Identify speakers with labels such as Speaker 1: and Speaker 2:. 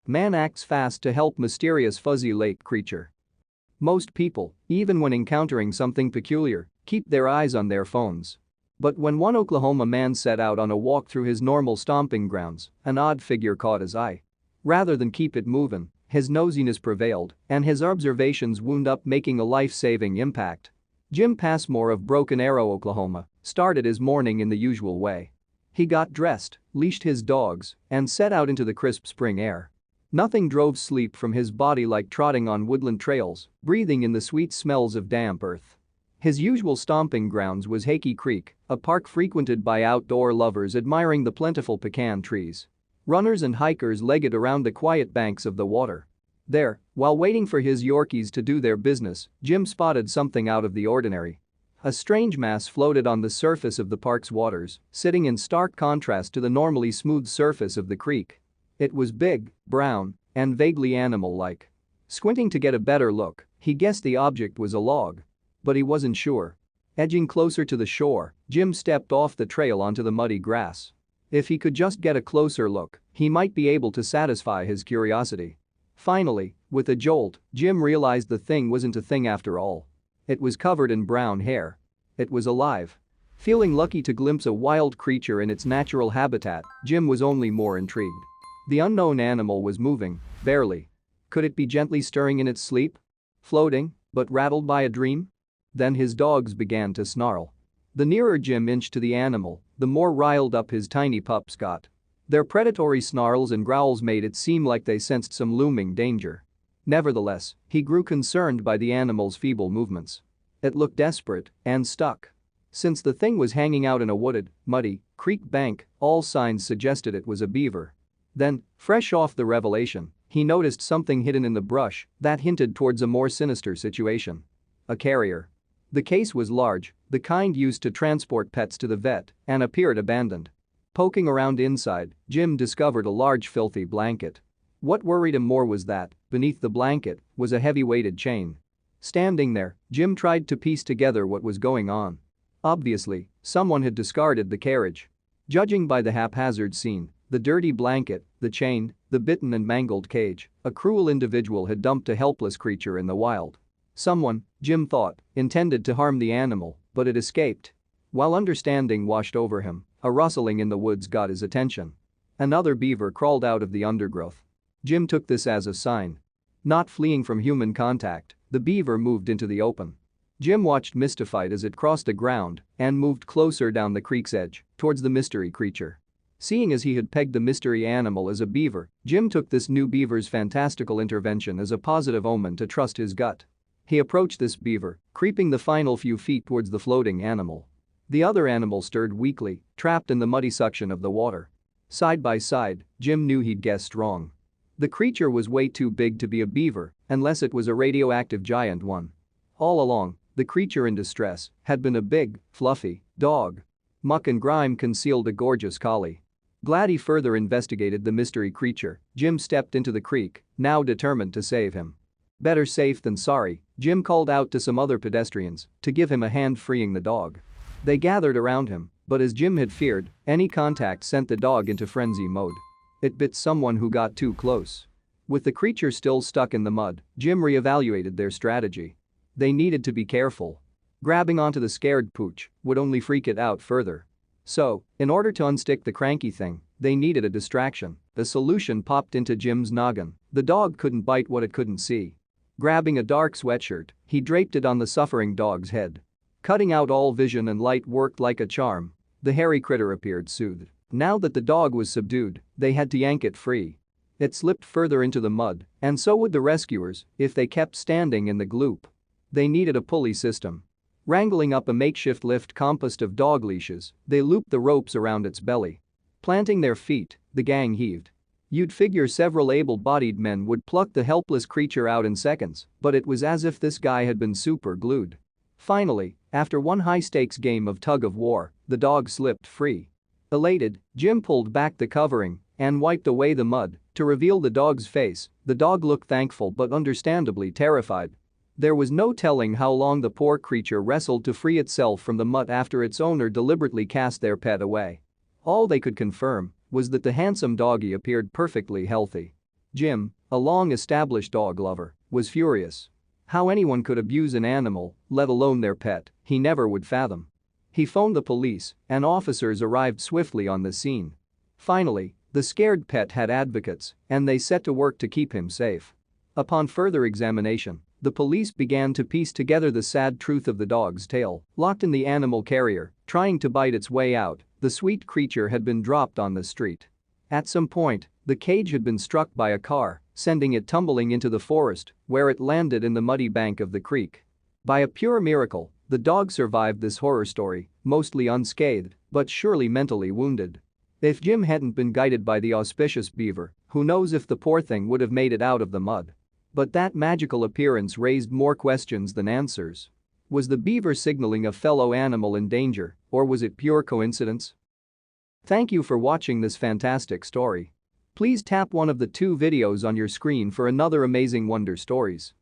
Speaker 1: Man acts fast to help mysterious fuzzy lake creature. Most people, even when encountering something peculiar, keep their eyes on their phones. But when one Oklahoma man set out on a walk through his normal stomping grounds, an odd figure caught his eye. Rather than keep it moving, his nosiness prevailed, and his observations wound up making a life-saving impact. Jim Passmore of Broken Arrow, Oklahoma, started his morning in the usual way. He got dressed, leashed his dogs, and set out into the crisp spring air. Nothing drove sleep from his body like trotting on woodland trails, breathing in the sweet smells of damp earth. His usual stomping grounds was Hakey Creek, a park frequented by outdoor lovers admiring the plentiful pecan trees. Runners and hikers legged around the quiet banks of the water. There, while waiting for his Yorkies to do their business, Jim spotted something out of the ordinary. A strange mass floated on the surface of the park's waters, sitting in stark contrast to the normally smooth surface of the creek. It was big, brown, and vaguely animal-like. Squinting to get a better look, he guessed the object was a log. But he wasn't sure. Edging closer to the shore, Jim stepped off the trail onto the muddy grass. If he could just get a closer look, he might be able to satisfy his curiosity. Finally, with a jolt, Jim realized the thing wasn't a thing after all. It was covered in brown hair. It was alive. Feeling lucky to glimpse a wild creature in its natural habitat, Jim was only more intrigued. The unknown animal was moving, barely. Could it be gently stirring in its sleep? Floating, but rattled by a dream? Then his dogs began to snarl. The nearer Jim inched to the animal, the more riled up his tiny pups got. Their predatory snarls and growls made it seem like they sensed some looming danger. Nevertheless, he grew concerned by the animal's feeble movements. It looked desperate and stuck. Since the thing was hanging out in a wooded, muddy, creek bank, all signs suggested it was a beaver. Then, fresh off the revelation, he noticed something hidden in the brush that hinted towards a more sinister situation. A carrier. The case was large, the kind used to transport pets to the vet, and appeared abandoned. Poking around inside, Jim discovered a large filthy blanket. What worried him more was that, beneath the blanket, was a heavy-weighted chain. Standing there, Jim tried to piece together what was going on. Obviously, someone had discarded the carriage. Judging by the haphazard scene, the dirty blanket, the chain, the bitten and mangled cage, a cruel individual had dumped a helpless creature in the wild. Someone, Jim thought, intended to harm the animal, but it escaped. While understanding washed over him, a rustling in the woods got his attention. Another beaver crawled out of the undergrowth. Jim took this as a sign. Not fleeing from human contact, the beaver moved into the open. Jim watched mystified as it crossed the ground and moved closer down the creek's edge, towards the mystery creature. Seeing as he had pegged the mystery animal as a beaver, Jim took this new beaver's fantastical intervention as a positive omen to trust his gut. He approached this beaver, creeping the final few feet towards the floating animal. The other animal stirred weakly, trapped in the muddy suction of the water. Side by side, Jim knew he'd guessed wrong. The creature was way too big to be a beaver, unless it was a radioactive giant one. All along, the creature in distress had been a big, fluffy dog. Muck and grime concealed a gorgeous collie. Glad he further investigated the mystery creature, Jim stepped into the creek, now determined to save him. Better safe than sorry, Jim called out to some other pedestrians to give him a hand freeing the dog. They gathered around him, but as Jim had feared, any contact sent the dog into frenzy mode. It bit someone who got too close. With the creature still stuck in the mud, Jim reevaluated their strategy. They needed to be careful. Grabbing onto the scared pooch would only freak it out further. So, in order to unstick the cranky thing, they needed a distraction. The solution popped into Jim's noggin. The dog couldn't bite what it couldn't see. Grabbing a dark sweatshirt, he draped it on the suffering dog's head. Cutting out all vision and light worked like a charm. The hairy critter appeared soothed. Now that the dog was subdued, they had to yank it free. It slipped further into the mud, and so would the rescuers if they kept standing in the gloop. They needed a pulley system. Wrangling up a makeshift lift composed of dog leashes, they looped the ropes around its belly. Planting their feet, the gang heaved. You'd figure several able-bodied men would pluck the helpless creature out in seconds, but it was as if this guy had been super glued. Finally, after one high-stakes game of tug-of-war, the dog slipped free. Elated, Jim pulled back the covering and wiped away the mud to reveal the dog's face. The dog looked thankful but understandably terrified. There was no telling how long the poor creature wrestled to free itself from the mud after its owner deliberately cast their pet away. All they could confirm was that the handsome doggy appeared perfectly healthy. Jim, a long-established dog lover, was furious. How anyone could abuse an animal, let alone their pet, he never would fathom. He phoned the police, and officers arrived swiftly on the scene. Finally, the scared pet had advocates, and they set to work to keep him safe. Upon further examination, the police began to piece together the sad truth of the dog's tale. Locked in the animal carrier, trying to bite its way out, the sweet creature had been dropped on the street. At some point, the cage had been struck by a car, sending it tumbling into the forest, where it landed in the muddy bank of the creek. By a pure miracle, the dog survived this horror story, mostly unscathed, but surely mentally wounded. If Jim hadn't been guided by the auspicious beaver, who knows if the poor thing would have made it out of the mud. But that magical appearance raised more questions than answers. Was the beaver signaling a fellow animal in danger, or was it pure coincidence? Thank you for watching this fantastic story. Please tap one of the 2 videos on your screen for another amazing wonder stories.